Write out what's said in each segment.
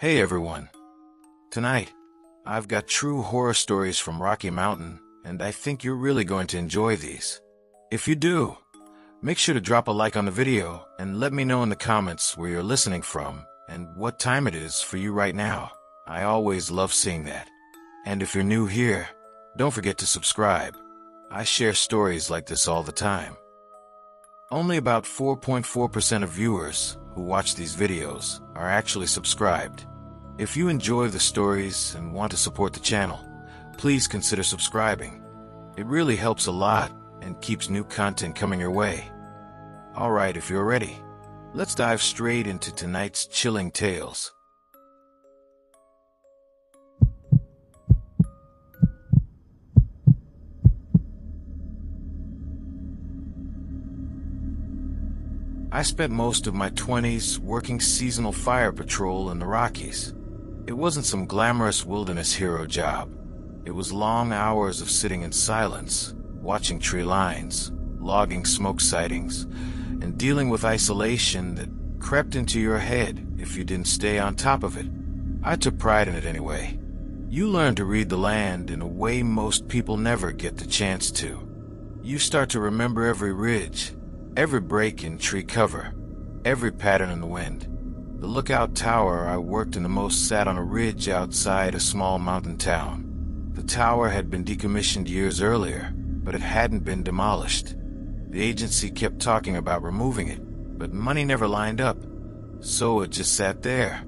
Hey everyone. Tonight, I've got true horror stories from Rocky Mountain, and I think you're really going to enjoy these. If you do, make sure to drop a like on the video and let me know in the comments where you're listening from and what time it is for you right now. I always love seeing that. And if you're new here, don't forget to subscribe. I share stories like this all the time. Only about 4.4% of viewers who watch these videos are actually subscribed. If you enjoy the stories and want to support the channel, please consider subscribing. It really helps a lot and keeps new content coming your way. Alright, if you're ready, let's dive straight into tonight's chilling tales. I spent most of my 20s working seasonal fire patrol in the Rockies. It wasn't some glamorous wilderness hero job. It was long hours of sitting in silence, watching tree lines, logging smoke sightings, and dealing with isolation that crept into your head if you didn't stay on top of it. I took pride in it anyway. You learn to read the land in a way most people never get the chance to. You start to remember every ridge, every break in tree cover, every pattern in the wind. The lookout tower I worked in the most sat on a ridge outside a small mountain town. The tower had been decommissioned years earlier, but it hadn't been demolished. The agency kept talking about removing it, but money never lined up, so it just sat there.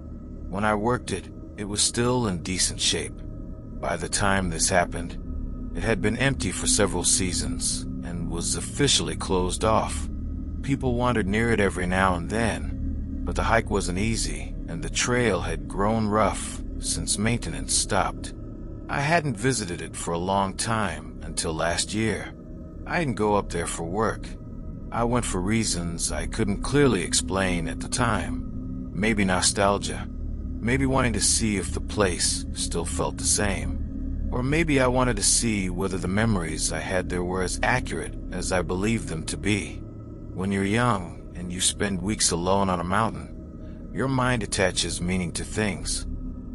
When I worked it, it was still in decent shape. By the time this happened, it had been empty for several seasons and was officially closed off. People wandered near it every now and then, but the hike wasn't easy, and the trail had grown rough since maintenance stopped. I hadn't visited it for a long time until last year. I didn't go up there for work. I went for reasons I couldn't clearly explain at the time. Maybe nostalgia. Maybe wanting to see if the place still felt the same. Or maybe I wanted to see whether the memories I had there were as accurate as I believed them to be. When you're young and you spend weeks alone on a mountain, your mind attaches meaning to things.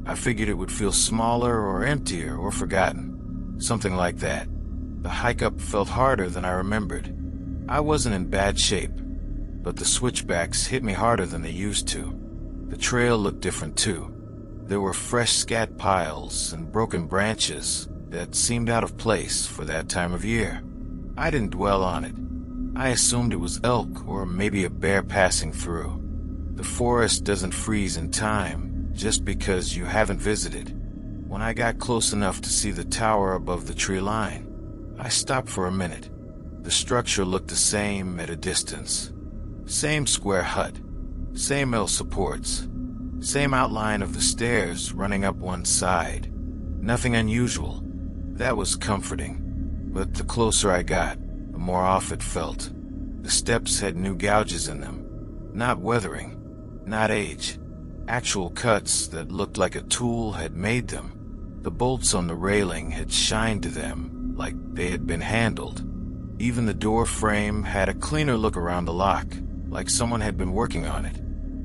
I figured it would feel smaller or emptier or forgotten. Something like that. The hike up felt harder than I remembered. I wasn't in bad shape, but the switchbacks hit me harder than they used to. The trail looked different too. There were fresh scat piles and broken branches that seemed out of place for that time of year. I didn't dwell on it. I assumed it was elk or maybe a bear passing through. The forest doesn't freeze in time just because you haven't visited. When I got close enough to see the tower above the tree line, I stopped for a minute. The structure looked the same at a distance. Same square hut, same L supports, same outline of the stairs running up one side. Nothing unusual. That was comforting. But the closer I got, the more off it felt. The steps had new gouges in them. Not weathering, not age. Actual cuts that looked like a tool had made them. The bolts on the railing had shined to them like they had been handled. Even the door frame had a cleaner look around the lock, like someone had been working on it.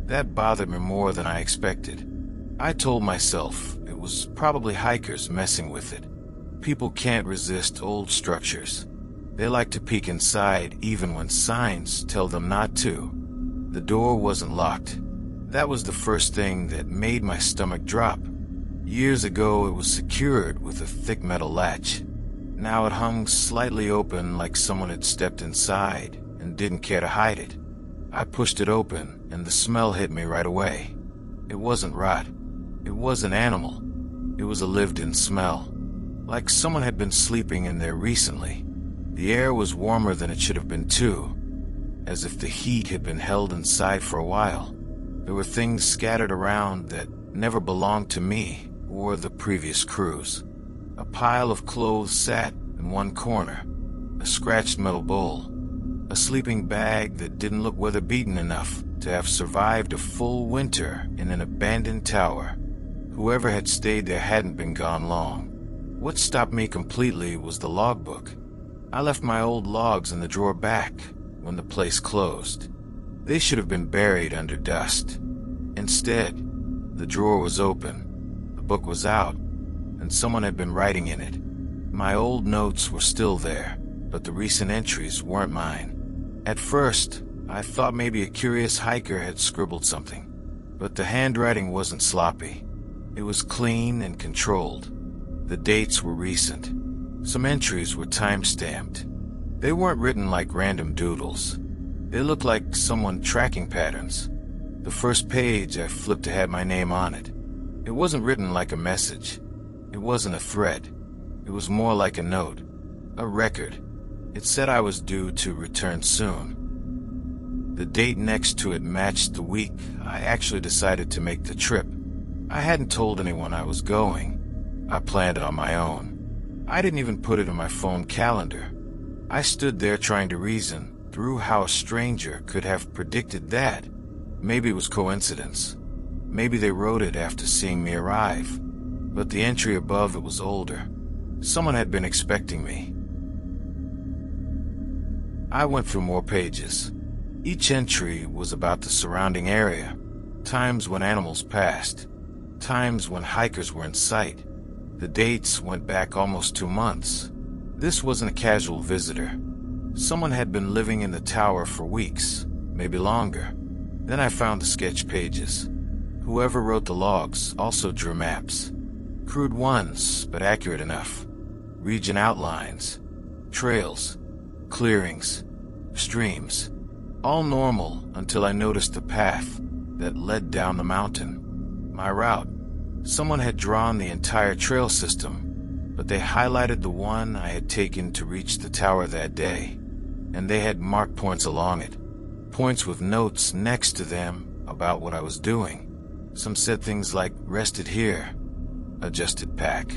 That bothered me more than I expected. I told myself it was probably hikers messing with it. People can't resist old structures. They like to peek inside even when signs tell them not to. The door wasn't locked. That was the first thing that made my stomach drop. Years ago it was secured with a thick metal latch. Now it hung slightly open like someone had stepped inside and didn't care to hide it. I pushed it open and the smell hit me right away. It wasn't rot. It wasn't animal. It was a lived-in smell. Like someone had been sleeping in there recently. The air was warmer than it should have been too, as if the heat had been held inside for a while. There were things scattered around that never belonged to me or the previous crews. A pile of clothes sat in one corner, a scratched metal bowl, a sleeping bag that didn't look weather-beaten enough to have survived a full winter in an abandoned tower. Whoever had stayed there hadn't been gone long. What stopped me completely was the logbook. I left my old logs in the drawer back when the place closed. They should have been buried under dust. Instead, The drawer was open, the book was out, and someone had been writing in it. My old notes were still there, but the recent entries weren't mine. At first, I thought maybe a curious hiker had scribbled something, but the handwriting wasn't sloppy. It was clean and controlled. The dates were recent. Some entries were time-stamped. They weren't written like random doodles. They looked like someone tracking patterns. The first page I flipped had my name on it. It wasn't written like a message. It wasn't a thread. It was more like a note, a record. It said I was due to return soon. The date next to it matched the week I actually decided to make the trip. I hadn't told anyone I was going. I planned it on my own. I didn't even put it in my phone calendar. I stood there trying to reason through how a stranger could have predicted that. Maybe it was coincidence. Maybe they wrote it after seeing me arrive. But the entry above it was older. Someone had been expecting me. I went through more pages. Each entry was about the surrounding area. Times when animals passed. Times when hikers were in sight. The dates went back almost 2 months. This wasn't a casual visitor. Someone had been living in the tower for weeks, maybe longer. Then I found the sketch pages. Whoever wrote the logs also drew maps. Crude ones, but accurate enough. Region outlines, trails, clearings, streams. All normal until I noticed the path that led down the mountain. My route. Someone had drawn the entire trail system, but they highlighted the one I had taken to reach the tower that day. And they had marked points along it. Points with notes next to them about what I was doing. Some said things like, rested here, adjusted pack,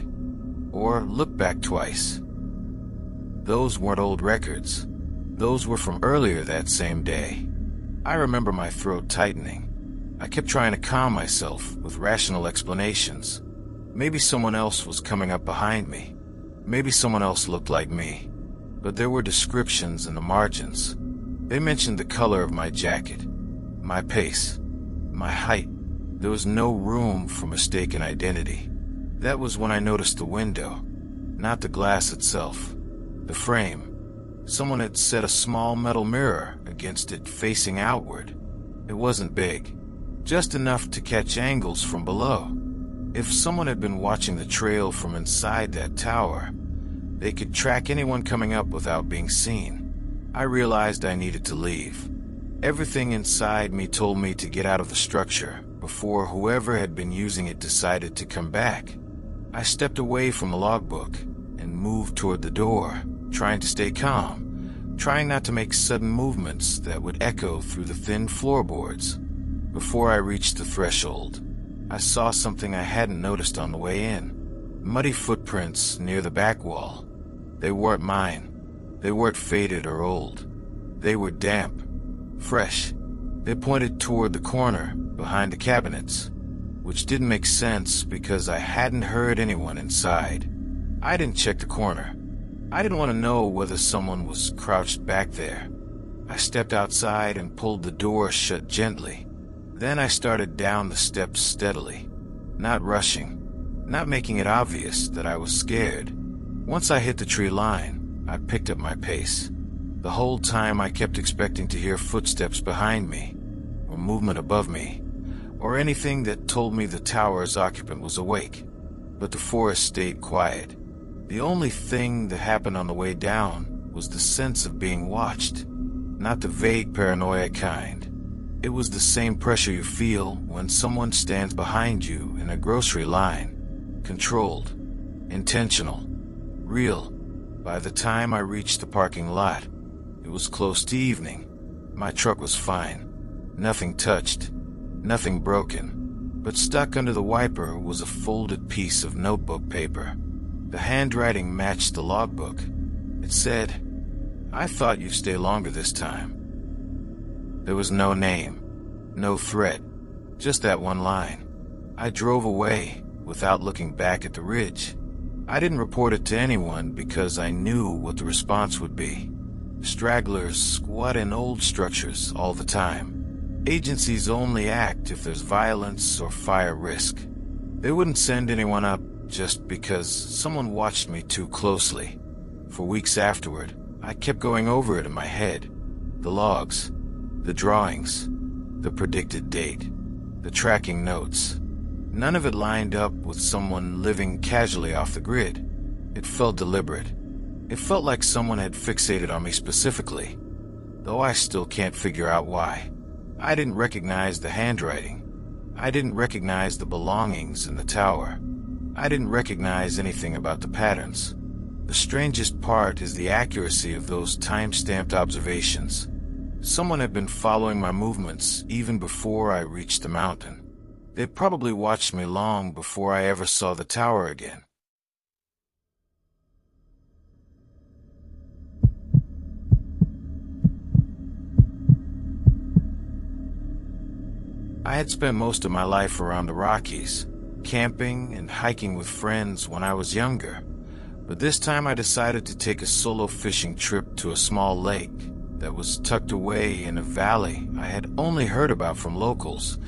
or look back twice. Those weren't old records. Those were from earlier that same day. I remember my throat tightening. I kept trying to calm myself with rational explanations. Maybe someone else was coming up behind me. Maybe someone else looked like me. But there were descriptions in the margins. They mentioned the color of my jacket, my pace, my height. There was no room for mistaken identity. That was when I noticed the window, not the glass itself, the frame. Someone had set a small metal mirror against it facing outward. It wasn't big, just enough to catch angles from below. If someone had been watching the trail from inside that tower, they could track anyone coming up without being seen. I realized I needed to leave. Everything inside me told me to get out of the structure before whoever had been using it decided to come back. I stepped away from the logbook and moved toward the door, trying to stay calm, trying not to make sudden movements that would echo through the thin floorboards. Before I reached the threshold, I saw something I hadn't noticed on the way in. Muddy footprints near the back wall. They weren't mine. They weren't faded or old. They were damp, fresh. They pointed toward the corner behind the cabinets, which didn't make sense because I hadn't heard anyone inside. I didn't check the corner. I didn't want to know whether someone was crouched back there. I stepped outside and pulled the door shut gently. Then I started down the steps steadily, not rushing, not making it obvious that I was scared. Once I hit the tree line, I picked up my pace. The whole time I kept expecting to hear footsteps behind me, or movement above me, or anything that told me the tower's occupant was awake. But the forest stayed quiet. The only thing that happened on the way down was the sense of being watched, not the vague paranoia kind. It was the same pressure you feel when someone stands behind you in a grocery line. Controlled, intentional, real. By the time I reached the parking lot, it was close to evening. My truck was fine. Nothing touched, nothing broken. But stuck under the wiper was a folded piece of notebook paper. The handwriting matched the logbook. It said, "I thought you'd stay longer this time." There was no name, no threat, just that one line. I drove away without looking back at the ridge. I didn't report it to anyone because I knew what the response would be. Stragglers squat in old structures all the time. Agencies only act if there's violence or fire risk. They wouldn't send anyone up just because someone watched me too closely. For weeks afterward, I kept going over it in my head. The logs, the drawings, the predicted date, the tracking notes. None of it lined up with someone living casually off the grid. It felt deliberate. It felt like someone had fixated on me specifically, though I still can't figure out why. I didn't recognize the handwriting. I didn't recognize the belongings in the tower. I didn't recognize anything about the patterns. The strangest part is the accuracy of those time-stamped observations. Someone had been following my movements even before I reached the mountain. They'd probably watched me long before I ever saw the tower again. I had spent most of my life around the Rockies, camping and hiking with friends when I was younger, but this time I decided to take a solo fishing trip to a small lake that was tucked away in a valley I had only heard about from locals,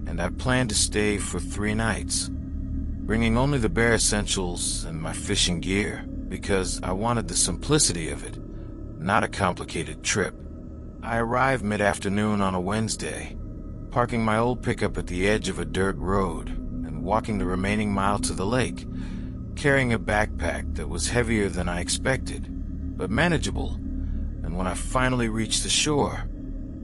and I planned to stay for 3 nights, bringing only the bare essentials and my fishing gear because I wanted the simplicity of it, not a complicated trip. I arrived mid-afternoon on a Wednesday, parking my old pickup at the edge of a dirt road and walking the remaining mile to the lake, carrying a backpack that was heavier than I expected, but manageable. And when I finally reached the shore,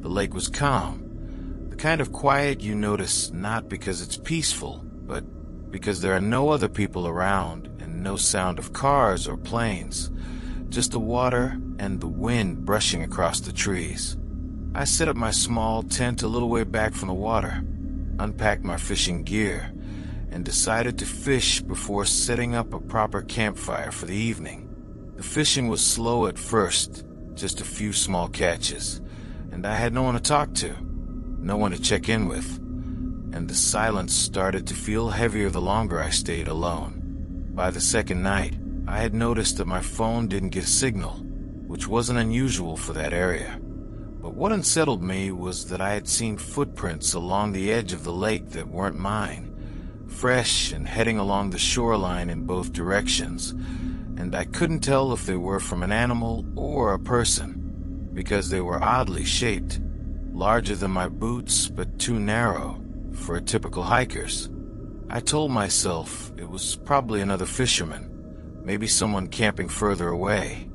the lake was calm, the kind of quiet you notice not because it's peaceful, but because there are no other people around and no sound of cars or planes, just the water and the wind brushing across the trees. I set up my small tent a little way back from the water, unpacked my fishing gear, and decided to fish before setting up a proper campfire for the evening. The fishing was slow at first, just a few small catches, and I had no one to talk to, no one to check in with, and the silence started to feel heavier the longer I stayed alone. By the second night, I had noticed that my phone didn't get a signal, which wasn't unusual for that area. But what unsettled me was that I had seen footprints along the edge of the lake that weren't mine, fresh and heading along the shoreline in both directions, and I couldn't tell if they were from an animal or a person, because they were oddly shaped, larger than my boots but too narrow for a typical hiker's. I told myself it was probably another fisherman, maybe someone camping further away,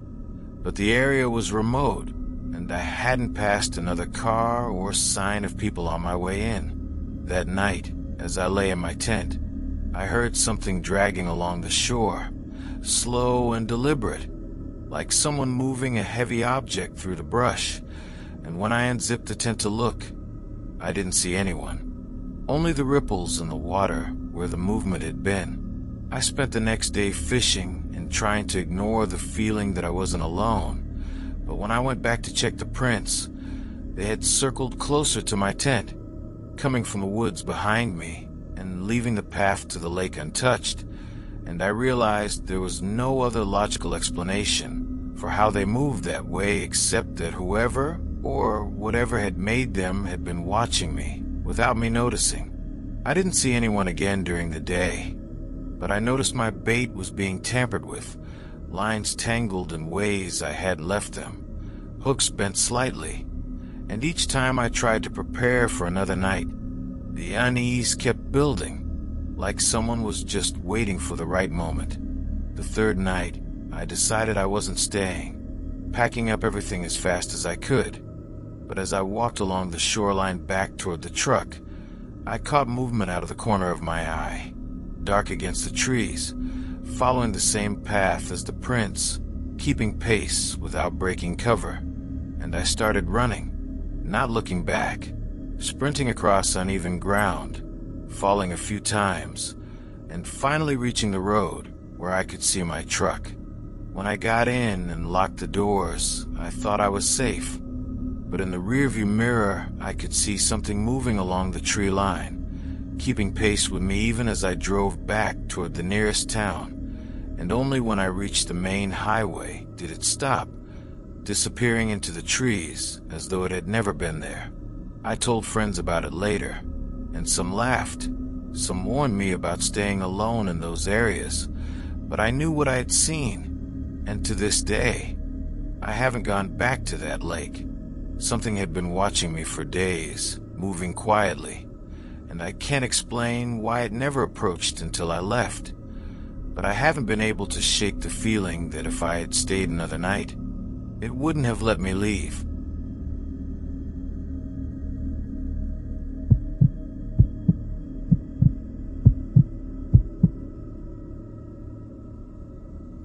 but the area was remote, and I hadn't passed another car or sign of people on my way in. That night, as I lay in my tent, I heard something dragging along the shore, slow and deliberate, like someone moving a heavy object through the brush, and when I unzipped the tent to look, I didn't see anyone. Only the ripples in the water where the movement had been. I spent the next day fishing and trying to ignore the feeling that I wasn't alone. But when I went back to check the prints, they had circled closer to my tent, coming from the woods behind me and leaving the path to the lake untouched, and I realized there was no other logical explanation for how they moved that way except that whoever or whatever had made them had been watching me without me noticing. I didn't see anyone again during the day, but I noticed my bait was being tampered with, lines tangled in ways I hadn't left them, hooks bent slightly, and each time I tried to prepare for another night, the unease kept building, like someone was just waiting for the right moment. The third night, I decided I wasn't staying, packing up everything as fast as I could, but as I walked along the shoreline back toward the truck, I caught movement out of the corner of my eye, dark against the trees, following the same path as the prints, keeping pace without breaking cover, and I started running, not looking back, sprinting across uneven ground, falling a few times, and finally reaching the road where I could see my truck. When I got in and locked the doors, I thought I was safe, but in the rearview mirror I could see something moving along the tree line, keeping pace with me even as I drove back toward the nearest town. And only when I reached the main highway did it stop, disappearing into the trees as though it had never been there. I told friends about it later, and some laughed. Some warned me about staying alone in those areas, but I knew what I had seen, and to this day, I haven't gone back to that lake. Something had been watching me for days, moving quietly, and I can't explain why it never approached until I left. But I haven't been able to shake the feeling that if I had stayed another night, it wouldn't have let me leave.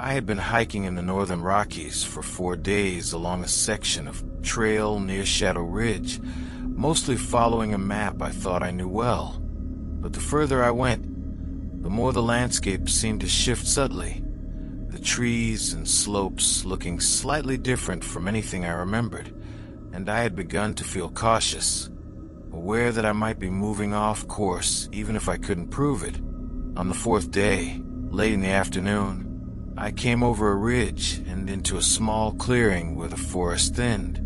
I had been hiking in the northern Rockies for 4 days along a section of trail near Shadow Ridge, mostly following a map I thought I knew well. But the further I went, the more the landscape seemed to shift subtly, the trees and slopes looking slightly different from anything I remembered, and I had begun to feel cautious, aware that I might be moving off course even if I couldn't prove it. On the 4th day, late in the afternoon, I came over a ridge and into a small clearing where the forest thinned,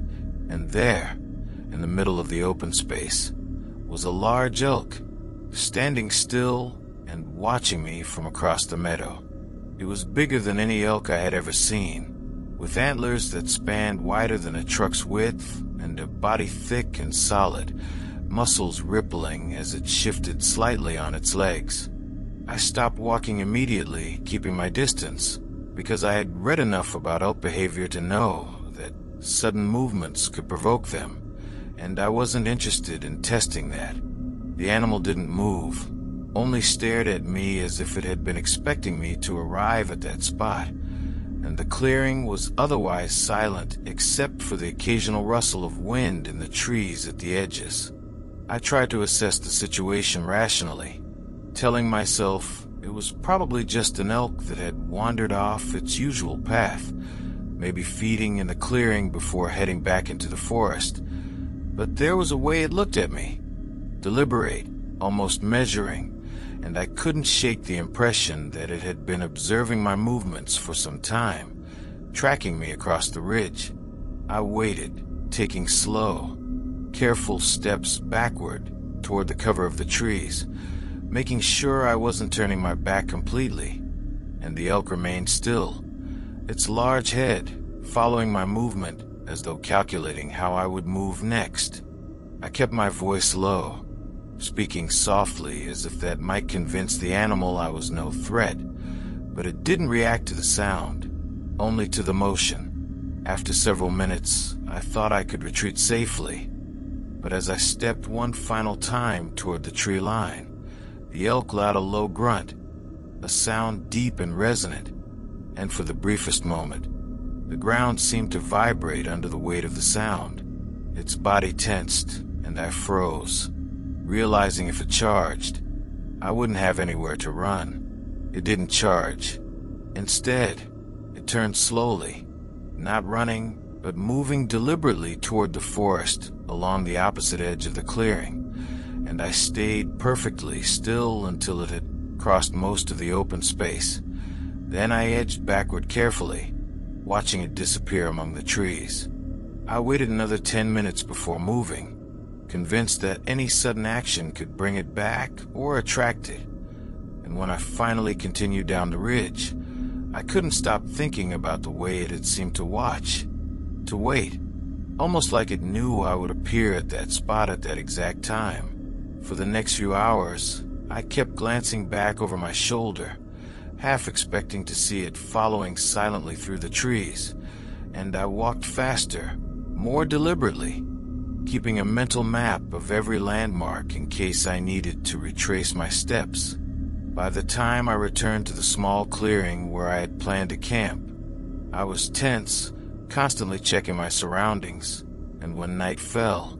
and there, in the middle of the open space, was a large elk, standing still and watching me from across the meadow. It was bigger than any elk I had ever seen, with antlers that spanned wider than a truck's width and a body thick and solid, muscles rippling as it shifted slightly on its legs. I stopped walking immediately, keeping my distance, because I had read enough about elk behavior to know that sudden movements could provoke them, and I wasn't interested in testing that. The animal didn't move, only stared at me as if it had been expecting me to arrive at that spot, and the clearing was otherwise silent except for the occasional rustle of wind in the trees at the edges. I tried to assess the situation rationally, telling myself it was probably just an elk that had wandered off its usual path, maybe feeding in the clearing before heading back into the forest. But there was a way it looked at me, deliberate, almost measuring, and I couldn't shake the impression that it had been observing my movements for some time, tracking me across the ridge. I waited, taking slow, careful steps backward toward the cover of the trees, making sure I wasn't turning my back completely, and the elk remained still, its large head following my movement as though calculating how I would move next. I kept my voice low, speaking softly as if that might convince the animal I was no threat, but it didn't react to the sound, only to the motion. After several minutes, I thought I could retreat safely, but as I stepped one final time toward the tree line, the elk let out a low grunt, a sound deep and resonant, and for the briefest moment, the ground seemed to vibrate under the weight of the sound. Its body tensed, and I froze, realizing if it charged, I wouldn't have anywhere to run. It didn't charge. Instead, it turned slowly, not running, but moving deliberately toward the forest along the opposite edge of the clearing, and I stayed perfectly still until it had crossed most of the open space. Then I edged backward carefully, watching it disappear among the trees. I waited another 10 minutes before moving, convinced that any sudden action could bring it back or attract it. And when I finally continued down the ridge, I couldn't stop thinking about the way it had seemed to watch, to wait, almost like it knew I would appear at that spot at that exact time. For the next few hours, I kept glancing back over my shoulder, half expecting to see it following silently through the trees, and I walked faster, more deliberately, keeping a mental map of every landmark in case I needed to retrace my steps. By the time I returned to the small clearing where I had planned to camp, I was tense, constantly checking my surroundings, and when night fell,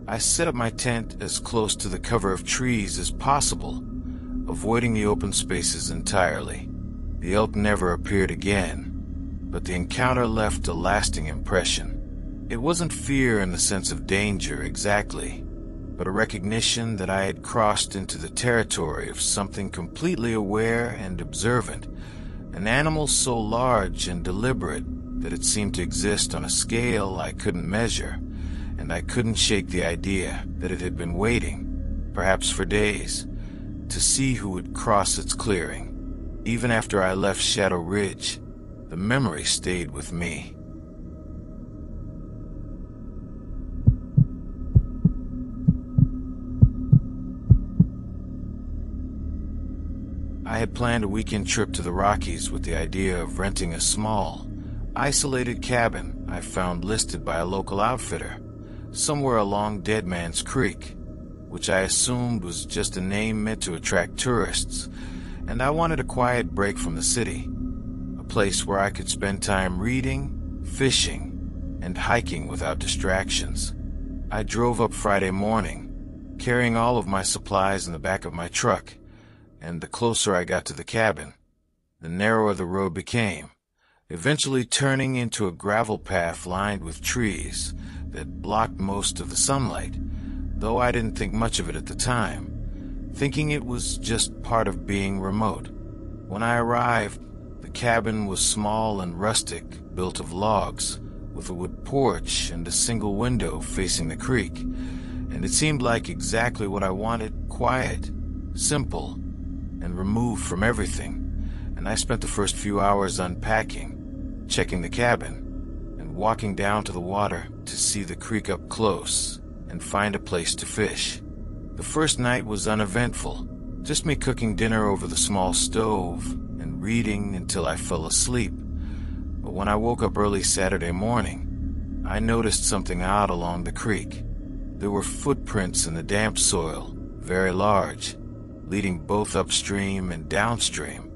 I set up my tent as close to the cover of trees as possible, avoiding the open spaces entirely. The elk never appeared again, but the encounter left a lasting impression. It wasn't fear in the sense of danger exactly, but a recognition that I had crossed into the territory of something completely aware and observant, an animal so large and deliberate that it seemed to exist on a scale I couldn't measure, and I couldn't shake the idea that it had been waiting, perhaps for days, to see who would cross its clearing. Even after I left Shadow Ridge, the memory stayed with me. I had planned a weekend trip to the Rockies with the idea of renting a small, isolated cabin I found listed by a local outfitter, somewhere along Dead Man's Creek, which I assumed was just a name meant to attract tourists, and I wanted a quiet break from the city, a place where I could spend time reading, fishing, and hiking without distractions. I drove up Friday morning, carrying all of my supplies in the back of my truck, and the closer I got to the cabin, the narrower the road became, eventually turning into a gravel path lined with trees that blocked most of the sunlight, though I didn't think much of it at the time, thinking it was just part of being remote. When I arrived, the cabin was small and rustic, built of logs, with a wood porch and a single window facing the creek, and it seemed like exactly what I wanted: quiet, simple, and removed from everything. And I spent the first few hours unpacking, checking the cabin, and walking down to the water to see the creek up close and find a place to fish. The first night was uneventful, just me cooking dinner over the small stove and reading until I fell asleep. But when I woke up early Saturday morning, I noticed something odd along the creek. There were footprints in the damp soil, very large, leading both upstream and downstream,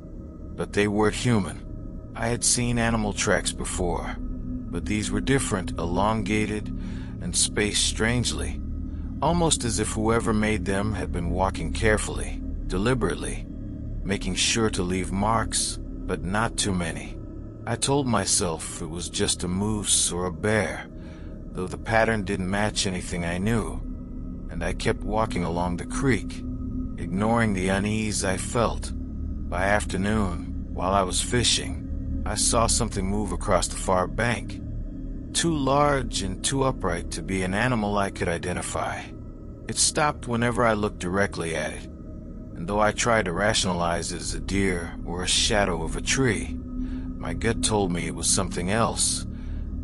but they weren't human. I had seen animal tracks before, but these were different, elongated, and spaced strangely, almost as if whoever made them had been walking carefully, deliberately, making sure to leave marks, but not too many. I told myself it was just a moose or a bear, though the pattern didn't match anything I knew, and I kept walking along the creek, ignoring the unease I felt. By afternoon, while I was fishing, I saw something move across the far bank, too large and too upright to be an animal I could identify. It stopped whenever I looked directly at it, and though I tried to rationalize it as a deer or a shadow of a tree, my gut told me it was something else,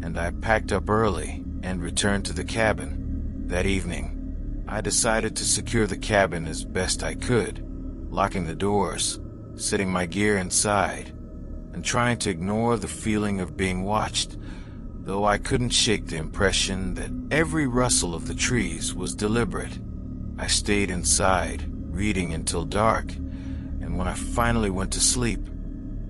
and I packed up early and returned to the cabin. That evening, I decided to secure the cabin as best I could, locking the doors, setting my gear inside, and trying to ignore the feeling of being watched, though I couldn't shake the impression that every rustle of the trees was deliberate. I stayed inside, reading until dark, and when I finally went to sleep,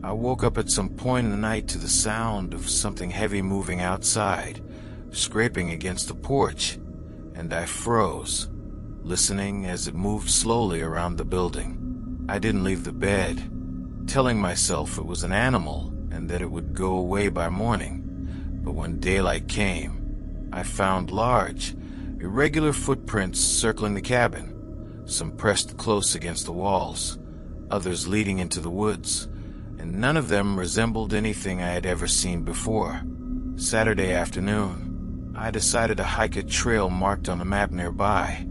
I woke up at some point in the night to the sound of something heavy moving outside, scraping against the porch, and I froze, listening as it moved slowly around the building. I didn't leave the bed, telling myself it was an animal and that it would go away by morning. But when daylight came, I found large, irregular footprints circling the cabin, some pressed close against the walls, others leading into the woods, and none of them resembled anything I had ever seen before. Saturday afternoon, I decided to hike a trail marked on a map nearby,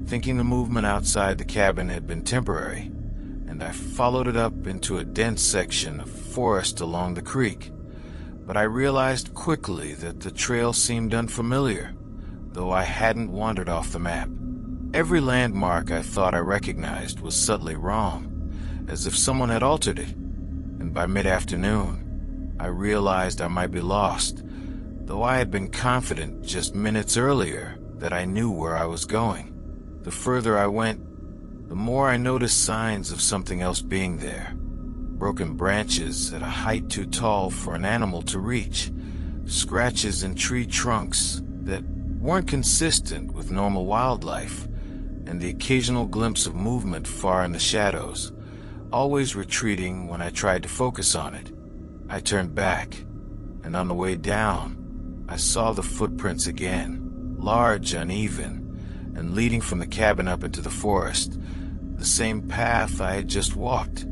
thinking the movement outside the cabin had been temporary, and I followed it up into a dense section of forest along the creek. But I realized quickly that the trail seemed unfamiliar, though I hadn't wandered off the map. Every landmark I thought I recognized was subtly wrong, as if someone had altered it, and by mid-afternoon, I realized I might be lost, though I had been confident just minutes earlier that I knew where I was going. The further I went, the more I noticed signs of something else being there. Broken branches at a height too tall for an animal to reach, scratches in tree trunks that weren't consistent with normal wildlife, and the occasional glimpse of movement far in the shadows, always retreating when I tried to focus on it. I turned back, and on the way down, I saw the footprints again, large, uneven, and leading from the cabin up into the forest, the same path I had just walked,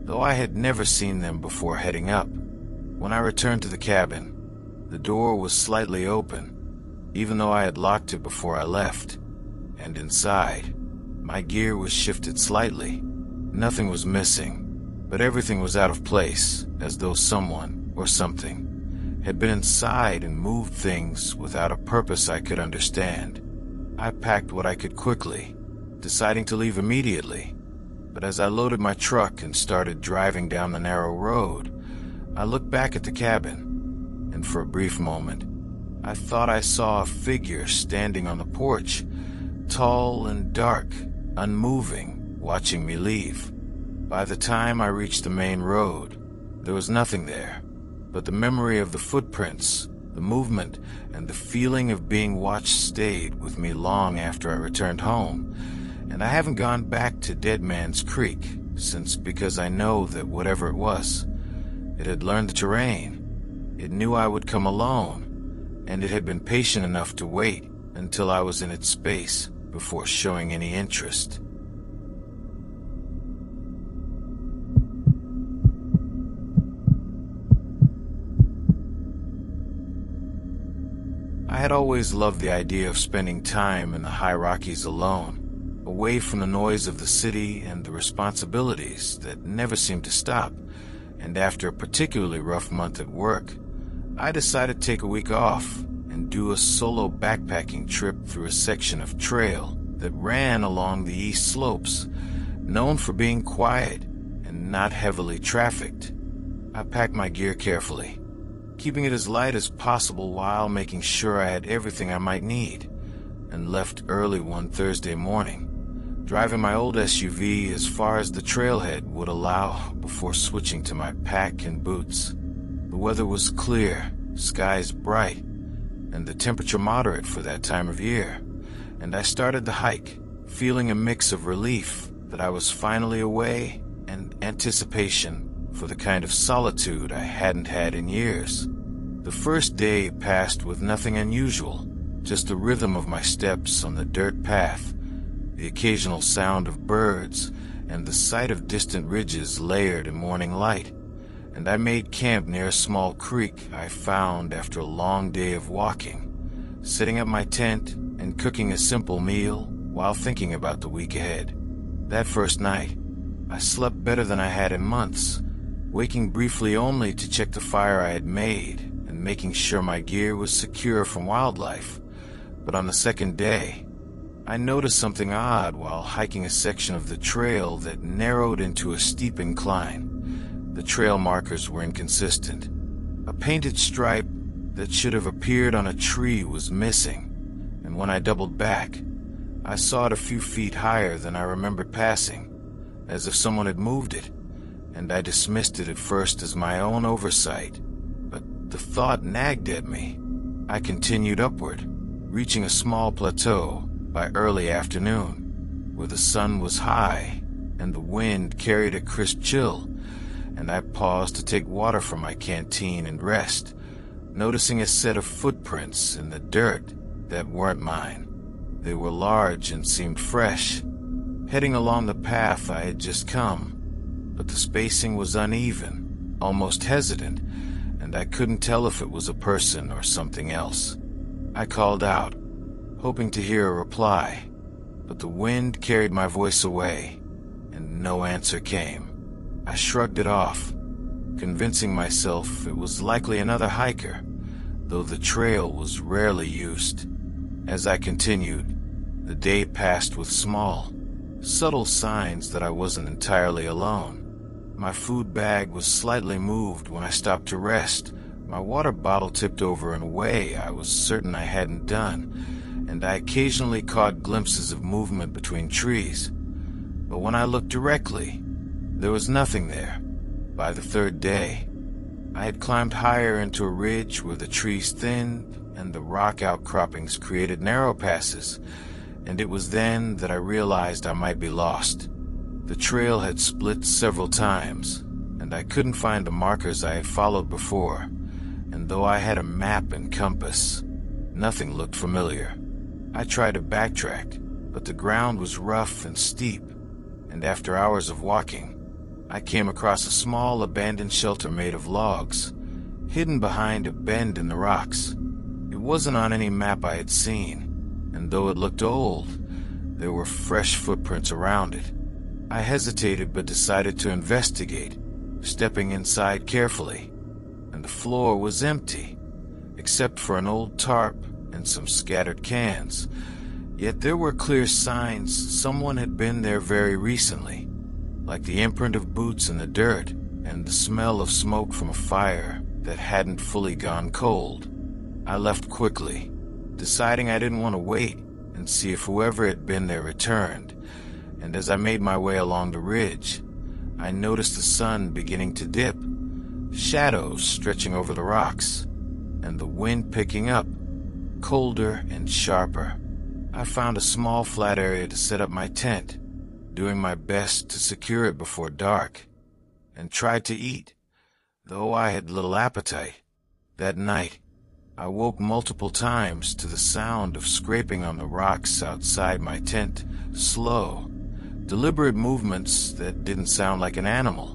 though I had never seen them before heading up. When I returned to the cabin, the door was slightly open, even though I had locked it before I left. And inside, my gear was shifted slightly. Nothing was missing, but everything was out of place, as though someone, or something, had been inside and moved things without a purpose I could understand. I packed what I could quickly, deciding to leave immediately. But as I loaded my truck and started driving down the narrow road, I looked back at the cabin, and for a brief moment, I thought I saw a figure standing on the porch, tall and dark, unmoving, watching me leave. By the time I reached the main road, there was nothing there, but the memory of the footprints, the movement, and the feeling of being watched stayed with me long after I returned home. And I haven't gone back to Dead Man's Creek since, because I know that whatever it was, it had learned the terrain. It knew I would come alone, and it had been patient enough to wait until I was in its space before showing any interest. I had always loved the idea of spending time in the high Rockies alone, away from the noise of the city and the responsibilities that never seemed to stop. And after a particularly rough month at work, I decided to take a week off and do a solo backpacking trip through a section of trail that ran along the east slopes, known for being quiet and not heavily trafficked. I packed my gear carefully, keeping it as light as possible while making sure I had everything I might need, and left early one Thursday morning, driving my old SUV as far as the trailhead would allow before switching to my pack and boots. The weather was clear, skies bright, and the temperature moderate for that time of year, and I started the hike, feeling a mix of relief that I was finally away and anticipation for the kind of solitude I hadn't had in years. The first day passed with nothing unusual, just the rhythm of my steps on the dirt path, the occasional sound of birds, and the sight of distant ridges layered in morning light. And I made camp near a small creek I found after a long day of walking, setting up my tent and cooking a simple meal while thinking about the week ahead. That first night, I slept better than I had in months, waking briefly only to check the fire I had made and making sure my gear was secure from wildlife. But on the second day, I noticed something odd while hiking a section of the trail that narrowed into a steep incline. The trail markers were inconsistent. A painted stripe that should have appeared on a tree was missing, and when I doubled back, I saw it a few feet higher than I remembered passing, as if someone had moved it, and I dismissed it at first as my own oversight. But the thought nagged at me. I continued upward, reaching a small plateau by early afternoon, where the sun was high and the wind carried a crisp chill, and I paused to take water from my canteen and rest, noticing a set of footprints in the dirt that weren't mine. They were large and seemed fresh, heading along the path I had just come, but the spacing was uneven, almost hesitant, and I couldn't tell if it was a person or something else. I called out, hoping to hear a reply, but the wind carried my voice away, and no answer came. I shrugged it off, convincing myself it was likely another hiker, though the trail was rarely used. As I continued, the day passed with small, subtle signs that I wasn't entirely alone. My food bag was slightly moved when I stopped to rest. My water bottle tipped over in a way I was certain I hadn't done, and I occasionally caught glimpses of movement between trees. But when I looked directly, there was nothing there. By the third day, I had climbed higher into a ridge where the trees thinned and the rock outcroppings created narrow passes, and it was then that I realized I might be lost. The trail had split several times, and I couldn't find the markers I had followed before, and though I had a map and compass, nothing looked familiar. I tried to backtrack, but the ground was rough and steep, and after hours of walking, I came across a small abandoned shelter made of logs, hidden behind a bend in the rocks. It wasn't on any map I had seen, and though it looked old, there were fresh footprints around it. I hesitated but decided to investigate, stepping inside carefully, and the floor was empty, except for an old tarp and some scattered cans. Yet there were clear signs someone had been there very recently, like the imprint of boots in the dirt and the smell of smoke from a fire that hadn't fully gone cold. I left quickly, deciding I didn't want to wait and see if whoever had been there returned, and as I made my way along the ridge, I noticed the sun beginning to dip, shadows stretching over the rocks, and the wind picking up, colder and sharper. I found a small flat area to set up my tent, doing my best to secure it before dark, and tried to eat, though I had little appetite. That night, I woke multiple times to the sound of scraping on the rocks outside my tent, slow, deliberate movements that didn't sound like an animal,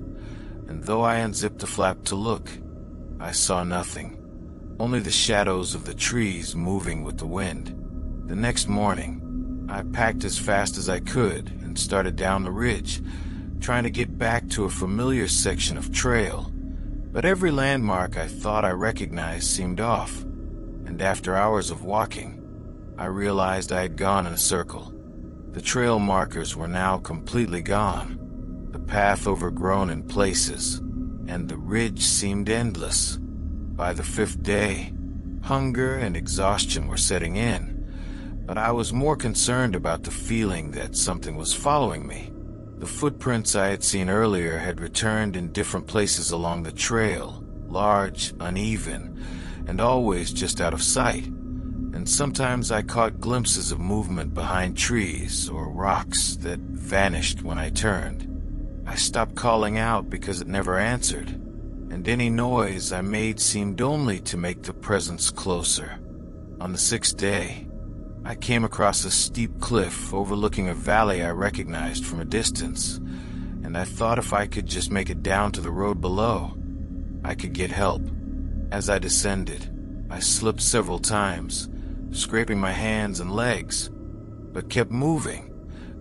and though I unzipped the flap to look, I saw nothing, only the shadows of the trees moving with the wind. The next morning, I packed as fast as I could and started down the ridge, trying to get back to a familiar section of trail, but every landmark I thought I recognized seemed off, and after hours of walking, I realized I had gone in a circle. The trail markers were now completely gone, the path overgrown in places, and the ridge seemed endless. By the 5th day, hunger and exhaustion were setting in, but I was more concerned about the feeling that something was following me. The footprints I had seen earlier had returned in different places along the trail, large, uneven, and always just out of sight, and sometimes I caught glimpses of movement behind trees or rocks that vanished when I turned. I stopped calling out because it never answered, and any noise I made seemed only to make the presence closer. On the 6th day, I came across a steep cliff overlooking a valley I recognized from a distance, and I thought if I could just make it down to the road below, I could get help. As I descended, I slipped several times, scraping my hands and legs, but kept moving,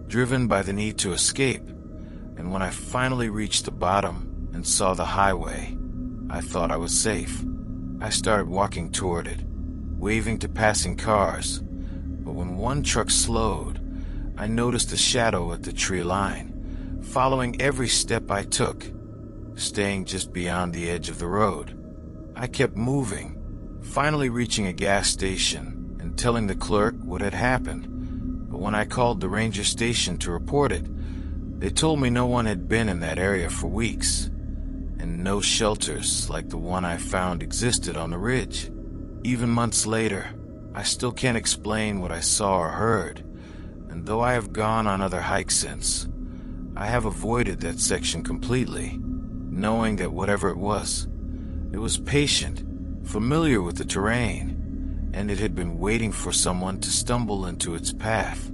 driven by the need to escape, and when I finally reached the bottom and saw the highway, I thought I was safe. I started walking toward it, waving to passing cars, but when one truck slowed, I noticed a shadow at the tree line, following every step I took, staying just beyond the edge of the road. I kept moving, finally reaching a gas station and telling the clerk what had happened, but when I called the ranger station to report it, they told me no one had been in that area for weeks, and no shelters like the one I found existed on the ridge. Even months later, I still can't explain what I saw or heard, and though I have gone on other hikes since, I have avoided that section completely, knowing that whatever it was patient, familiar with the terrain, and it had been waiting for someone to stumble into its path.